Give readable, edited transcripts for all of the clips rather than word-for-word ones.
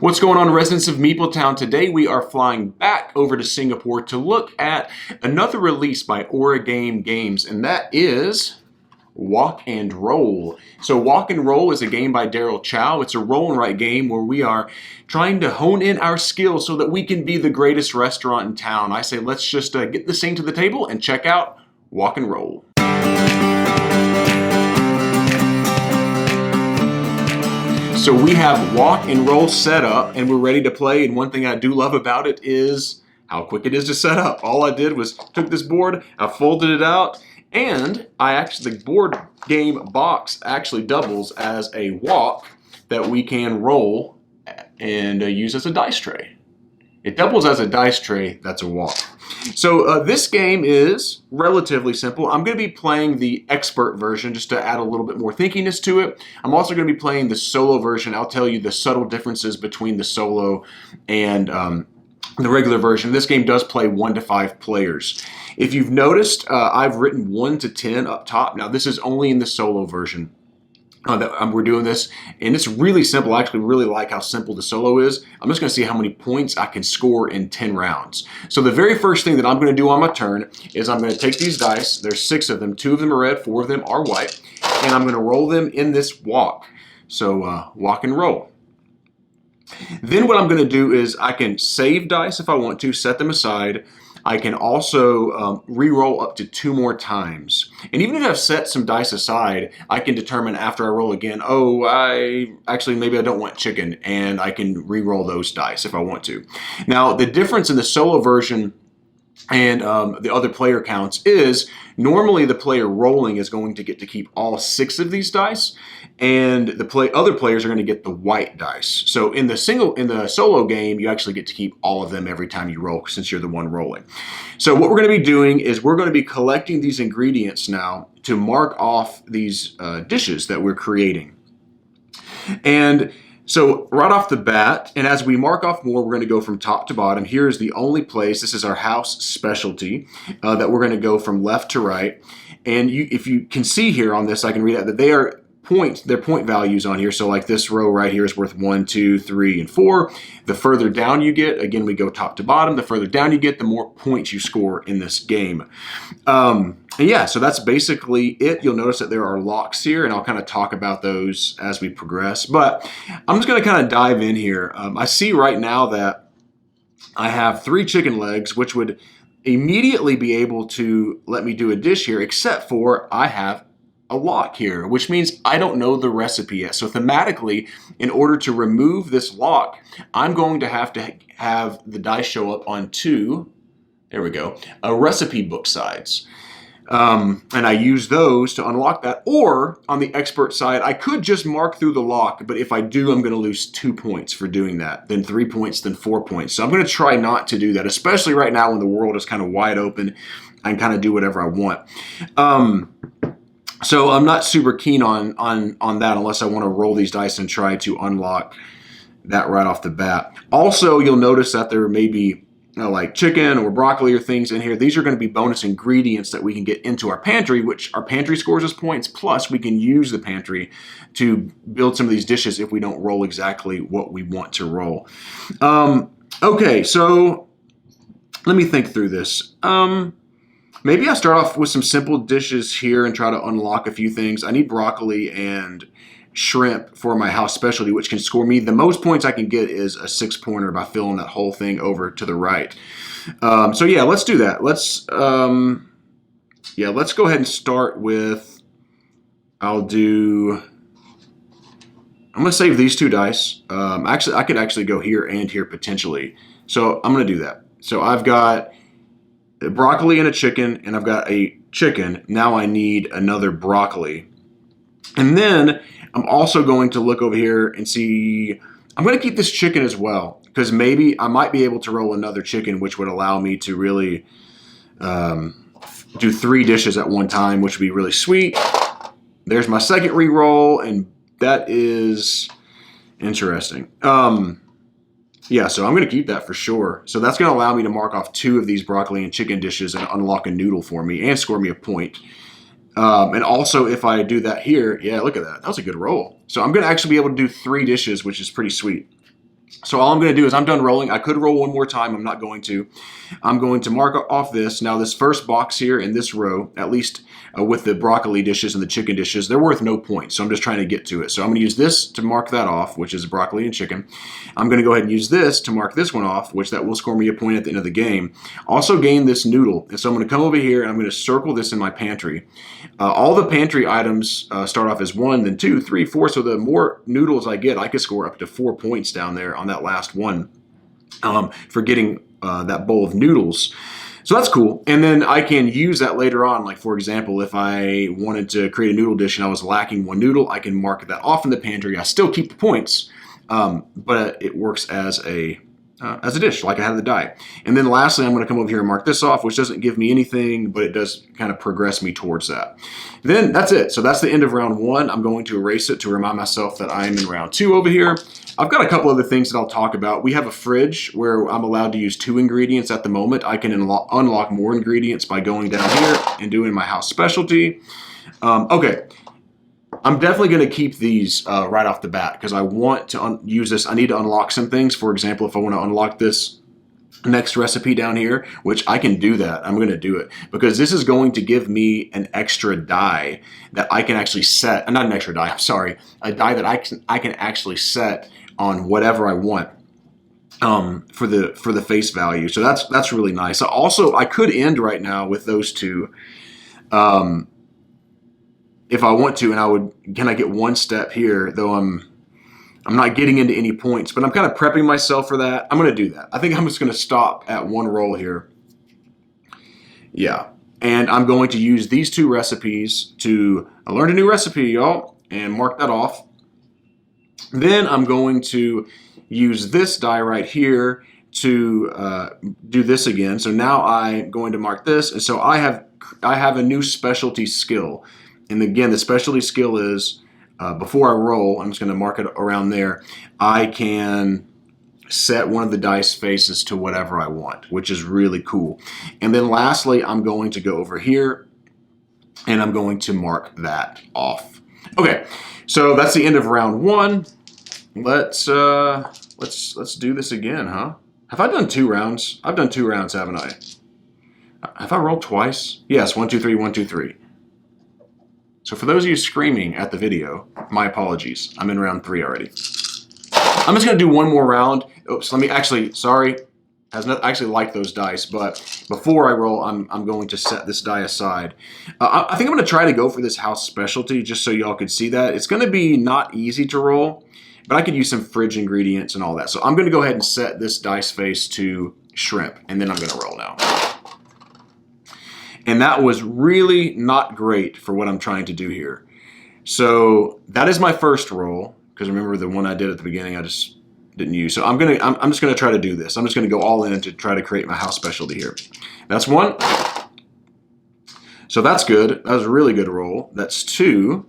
What's going on, residents of Meepletown? Today we are flying back over to Singapore to look at another release by Origame Games, and that is Wok and Roll. So Wok and Roll is a game by Daryl Chow. It's a roll and write game where we are trying to hone in our skills so that we can be the greatest restaurant in town. I say let's just get this thing to the table and check out Wok and Roll. So we have Wok and Roll set up and we're ready to play, and one thing I do love about it is how quick it is to set up. All I did was took this board, I folded it out, and the board game box actually doubles as a wok that we can roll and use as a dice tray. It doubles as a dice tray, that's a wok. So this game is relatively simple. I'm going to be playing the expert version just to add a little bit more thinkiness to it. I'm also going to be playing the solo version. I'll tell you the subtle differences between the solo and the regular version. This game does play 1 to 5 players. If you've noticed, I've written 1 to 10 up top. Now this is only in the solo version. We're doing this, and it's really simple. I actually really like how simple the solo is. I'm just going to see how many points I can score in 10 rounds. So the very first thing that I'm going to do on my turn is I'm going to take these dice. There's 6 of them. 2 of them are red, 4 of them are white, and I'm going to roll them in this wok. So wok and roll. Then what I'm going to do is I can save dice if I want to, set them aside. I can also re-roll up to 2 more times. And even if I've set some dice aside, I can determine after I roll again, maybe I don't want chicken, and I can re-roll those dice if I want to. Now, the difference in the solo version and the other player counts is normally the player rolling is going to get to keep all 6 of these dice, and the other players are going to get the white dice. So in the solo game, you actually get to keep all of them every time you roll, since you're the one rolling. So what we're going to be doing is we're going to be collecting these ingredients now to mark off these dishes that we're creating. And so right off the bat, and as we mark off more, we're going to go from top to bottom. Here is the only place, this is our house specialty, that we're going to go from left to right. And if you can see here on this, I can read out that their point values on here. So like this row right here is worth 1, 2, 3, and 4. The further down you get, again, we go top to bottom. The further down you get, the more points you score in this game. And yeah, so that's basically it. You'll notice that there are locks here, and I'll kind of talk about those as we progress. But I'm just going to kind of dive in here. I see right now that I have 3 chicken legs, which would immediately be able to let me do a dish here, except for I have a lock here, which means I don't know the recipe yet. So thematically, in order to remove this lock, I'm going to have the dice show up on 2, there we go, recipe book sides. And I use those to unlock that. Or on the expert side, I could just mark through the lock, but if I do, I'm going to lose 2 points for doing that, then 3 points, then 4 points. So I'm going to try not to do that, especially right now when the world is kind of wide open. I can kind of do whatever I want. So I'm not super keen on that unless I want to roll these dice and try to unlock that right off the bat. Also, you'll notice that there may be like chicken or broccoli or things in here. These are going to be bonus ingredients that we can get into our pantry, which our pantry scores us points, plus we can use the pantry to build some of these dishes if we don't roll exactly what we want to roll. Okay, so let me think through this. Maybe I start off with some simple dishes here and try to unlock a few things. I need broccoli and shrimp for my house specialty, which can score me. The most points I can get is a 6-pointer by filling that whole thing over to the right. So yeah, let's do that. Let's go ahead and start with, I'm going to save these 2 dice. Actually, I could actually go here and here potentially. So I'm going to do that. So I've got broccoli and a chicken, and I've got a chicken. Now I need another broccoli. And then I'm also going to look over here and see, I'm going to keep this chicken as well, because maybe I might be able to roll another chicken, which would allow me to really do 3 dishes at one time, which would be really sweet. There's my second re-roll, and that is interesting. Yeah, so I'm going to keep that for sure. So that's going to allow me to mark off 2 of these broccoli and chicken dishes and unlock a noodle for me and score me a point. And also, if I do that here, yeah, look at that. That was a good roll. So I'm going to actually be able to do 3 dishes, which is pretty sweet. So all I'm going to do is I'm done rolling. I could roll one more time. I'm not going to. I'm going to mark off this. Now this first box here in this row, at least with the broccoli dishes and the chicken dishes, they're worth no points. So I'm just trying to get to it. So I'm going to use this to mark that off, which is broccoli and chicken. I'm going to go ahead and use this to mark this one off, which that will score me a point at the end of the game. Also gain this noodle. And so I'm going to come over here and I'm going to circle this in my pantry. All the pantry items start off as 1, then 2, 3, 4. So the more noodles I get, I could score up to 4 points down there on that last one for getting that bowl of noodles. So that's cool. And then I can use that later on. Like, for example, if I wanted to create a noodle dish and I was lacking one noodle, I can mark that off in the pantry. I still keep the points, but it works as a dish, like I had the die. And then lastly, I'm going to come over here and mark this off, which doesn't give me anything, but it does kind of progress me towards that. Then that's it. So that's the end of round 1. I'm going to erase it to remind myself that I'm in round 2 over here. I've got a couple other things that I'll talk about. We have a fridge where I'm allowed to use 2 ingredients at the moment. I can unlock more ingredients by going down here and doing my house specialty. Okay. I'm definitely going to keep these right off the bat because I want to use this. I need to unlock some things. For example, if I want to unlock this next recipe down here, which I can do that, I'm going to do it because this is going to give me an extra die that I can actually set. Not an extra die, I'm sorry. A die that I can actually set on whatever I want for the face value. So that's really nice. Also, I could end right now with those two. If I want to, and can I get one step here, though I'm not getting into any points, but I'm kind of prepping myself for that. I'm going to do that. I think I'm just going to stop at 1 roll here. Yeah. And I'm going to use these 2 recipes I learned a new recipe, y'all, and mark that off. Then I'm going to use this die right here to do this again. So now I'm going to mark this. And so I have a new specialty skill. And again, the specialty skill is, before I roll, I'm just going to mark it around there, I can set one of the dice faces to whatever I want, which is really cool. And then lastly, I'm going to go over here, and I'm going to mark that off. Okay, so that's the end of round 1. Let's do this again, huh? Have I done 2 rounds? I've done 2 rounds, haven't I? Have I rolled twice? Yes, 1, 2, 3, 1, 2, 3. So for those of you screaming at the video, my apologies. I'm in round 3 already. I'm just going to do one more round. Oops, let me actually, sorry. I actually like those dice, but before I roll, I'm going to set this die aside. I think I'm going to try to go for this house specialty just so y'all could see that. It's going to be not easy to roll, but I could use some fridge ingredients and all that. So I'm going to go ahead and set this dice face to shrimp, and then I'm going to roll now. And that was really not great for what I'm trying to do here. So that is my first roll, because remember the one I did at the beginning, I just didn't use. So I'm just gonna try to do this. I'm just gonna go all in to try to create my house specialty here. That's 1. So that's good. That was a really good roll. That's 2.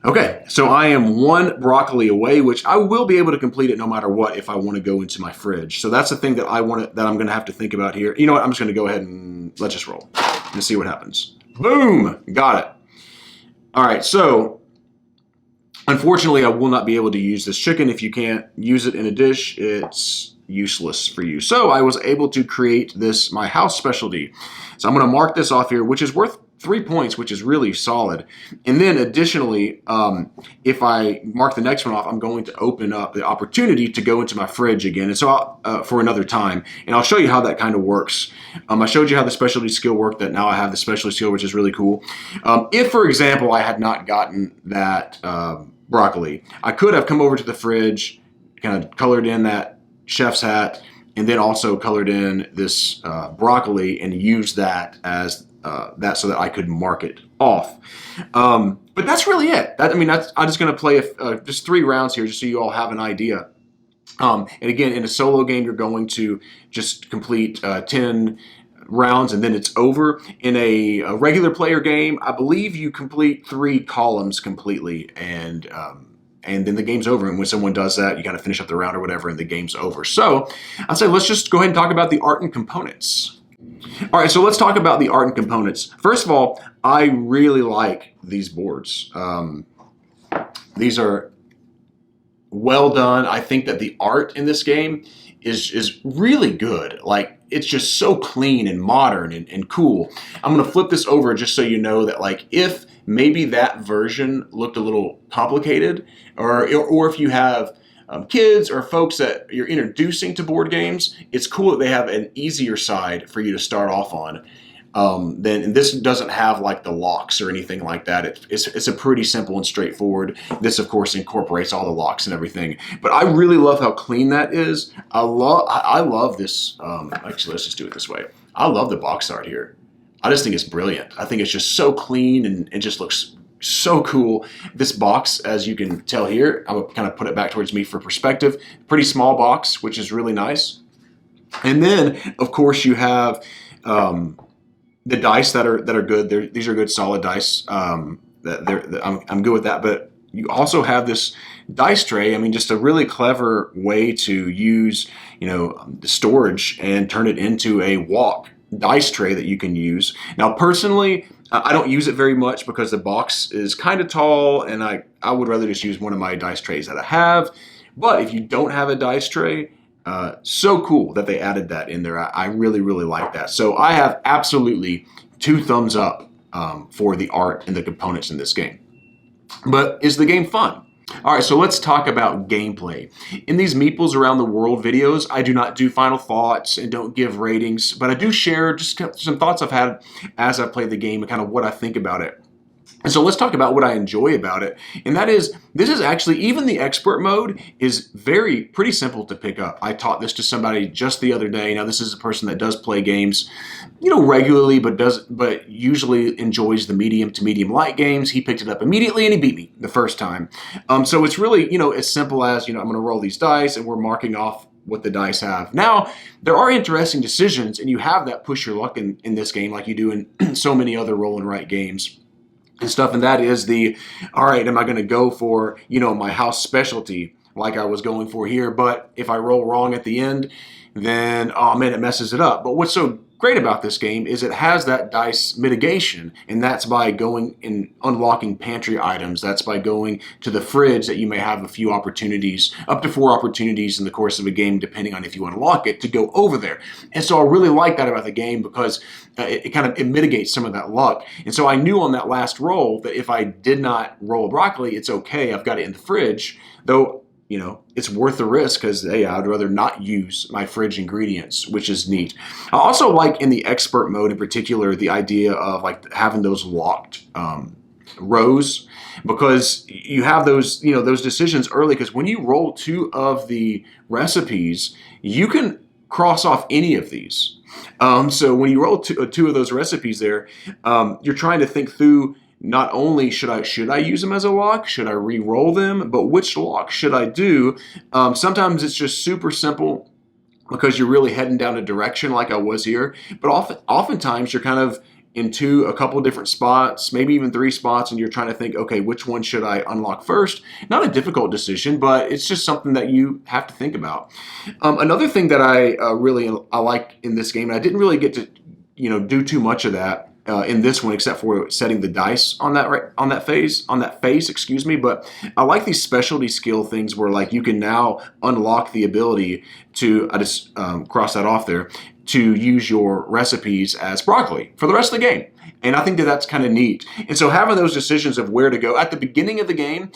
Okay, so I am 1 broccoli away, which I will be able to complete it no matter what if I want to go into my fridge. So that's the thing that I'm going to have to think about here. You know what? I'm just going to go ahead and let's just roll and see what happens. Boom! Got it. All right, so unfortunately, I will not be able to use this chicken. If you can't use it in a dish, it's useless for you. So I was able to create my house specialty. So I'm going to mark this off here, which is worth 3 points, which is really solid. And then additionally, if I mark the next one off, I'm going to open up the opportunity to go into my fridge again. And so for another time, and I'll show you how that kind of works. I showed you how the specialty skill worked, that now I have the specialty skill, which is really cool. If, for example, I had not gotten that broccoli, I could have come over to the fridge, kind of colored in that chef's hat, and then also colored in this broccoli and used that as that so that I could mark it off. But that's really it. I'm just going to play just 3 rounds here just so you all have an idea. And again, in a solo game, you're going to just complete 10 rounds and then it's over. In a regular player game, I believe you complete 3 columns completely, and then the game's over. And when someone does that, you kind of finish up the round or whatever, and the game's over. So I'd say let's just go ahead and talk about the art and components. All right, so let's talk about the art and components. First of all, I really like these boards. These are well done. I think that the art in this game is really good. Like, it's just so clean and modern and cool. I'm gonna flip this over just so you know that, like, if maybe that version looked a little complicated, or if you have kids or folks that you're introducing to board games, it's cool that they have an easier side for you to start off on. Then this doesn't have like the locks or anything like that. It's a pretty simple and straightforward. This, of course, incorporates all the locks and everything. But I really love how clean that is. I love this. Actually, let's just do it this way. I love the box art here. I just think it's brilliant. I think it's just so clean and it just looks so cool. This box, as you can tell here, I'm gonna kind of put it back towards me for perspective. Pretty small box, which is really nice. And then, of course, you have the dice that are good. These are good solid dice. I'm good with that. But you also have this dice tray. I mean, just a really clever way to use the storage and turn it into a Wok dice tray that you can use. Now, personally, I don't use it very much because the box is kind of tall, and I would rather just use one of my dice trays that I have. But if you don't have a dice tray, so cool that they added that in there. I really, really like that. So I have absolutely 2 thumbs up for the art and the components in this game. But is the game fun? All right, so let's talk about gameplay. In these Meeples Around the World videos, I do not do final thoughts and don't give ratings, but I do share just some thoughts I've had as I've played the game and kind of what I think about it. And so let's talk about what I enjoy about it. And that is, this is actually, even the expert mode is pretty simple to pick up. I taught this to somebody just the other day. Now, this is a person that does play games, regularly, but usually enjoys the medium to medium light games. He picked it up immediately and he beat me the first time. So it's really, as simple as, I'm going to roll these dice and we're marking off what the dice have. Now, there are interesting decisions, and you have that push your luck in this game like you do in so many other roll and write games and stuff, and that is all right, am I going to go for, my house specialty like I was going for here, but if I roll wrong at the end, then, oh man, it messes it up. But what's so great about this game is it has that dice mitigation, and that's by going and unlocking pantry items. That's by going to the fridge that you may have a few opportunities, up to 4 opportunities in the course of a game, depending on if you unlock it, to go over there. And so I really like that about the game because it mitigates some of that luck. And so I knew on that last roll that if I did not roll a broccoli, it's okay. I've got it in the fridge, though. It's worth the risk because, hey, I'd rather not use my fridge ingredients, which is neat. I also like in the expert mode in particular the idea of like having those locked rows, because you have those decisions early, because when you roll 2 of the recipes, you can cross off any of these. So when you roll 2 of those recipes there, you're trying to think through, not only should I use them as a lock, should I re-roll them, but which lock should I do? Sometimes it's just super simple because you're really heading down a direction like I was here. But oftentimes you're kind of into a couple different spots, maybe even 3 spots, and you're trying to think, okay, which one should I unlock first? Not a difficult decision, but it's just something that you have to think about. Another thing that I like in this game, and I didn't really get to do too much of that in this one, except for setting the dice on that face, excuse me. But I like these specialty skill things where like you can now unlock the ability to, I just cross that off there, to use your recipes as broccoli for the rest of the game. And I think that that's kind of neat. And so having those decisions of where to go at the beginning of the game,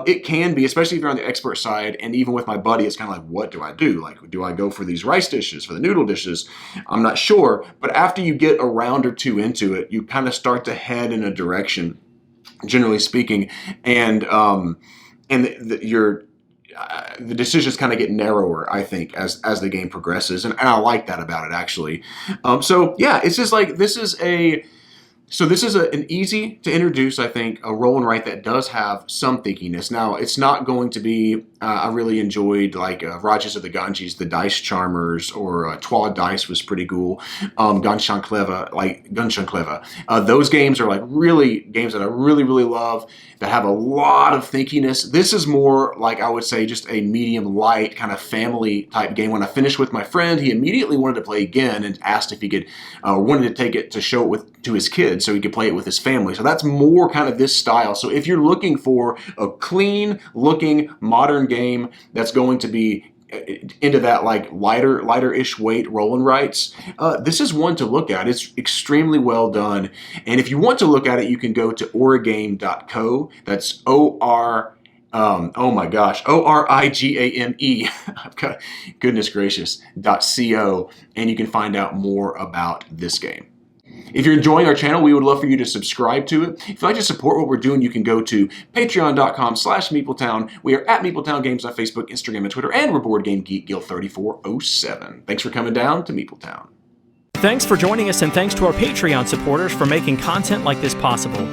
it can be, especially if you're on the expert side, and even with my buddy, it's kind of like, what do I do? Like, do I go for these rice dishes, for the noodle dishes? I'm not sure. But after you get a round or 2 into it, you kind of start to head in a direction, generally speaking. And the decisions kind of get narrower, I think, as the game progresses. And I like that about it, actually. So yeah, it's just like, this is an easy to introduce, I think, a roll and write that does have some thinkiness. Now, it's not going to be, I really enjoyed like Rajas of the Ganges, the Dice Charmers, or Trois Dice was pretty cool. Ganshan Cleva. Those games are like really games that I really, really love, that have a lot of thinkiness. This is more like, I would say, just a medium light kind of family type game. When I finished with my friend, he immediately wanted to play again and asked if he could, wanted to take it to to his kids so he could play it with his family. So that's more kind of this style. So if you're looking for a clean looking modern game that's going to be into that like lighter-ish weight roll and writes, this is one to look at. It's extremely well done. And if you want to look at it, you can go to origame.co. That's oh my gosh, ORIGAME. I've got, goodness gracious, .co, and you can find out more about this game. If you're enjoying our channel, we would love for you to subscribe to it. If you'd like to support what we're doing, you can go to patreon.com/Meepletown. We are at Meepletown Games on Facebook, Instagram, and Twitter, and we're Board Game Geek Guild 3407. Thanks for coming down to Meepletown. Thanks for joining us, and thanks to our Patreon supporters for making content like this possible.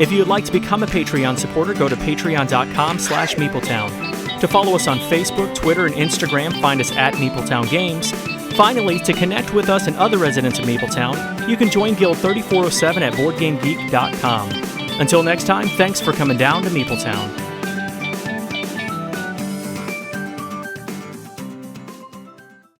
If you would like to become a Patreon supporter, go to patreon.com/Meepletown. To follow us on Facebook, Twitter, and Instagram, find us at Meepletown Games. Finally, to connect with us and other residents of Meepletown, you can join Guild 3407 at BoardGameGeek.com. Until next time, thanks for coming down to Meepletown.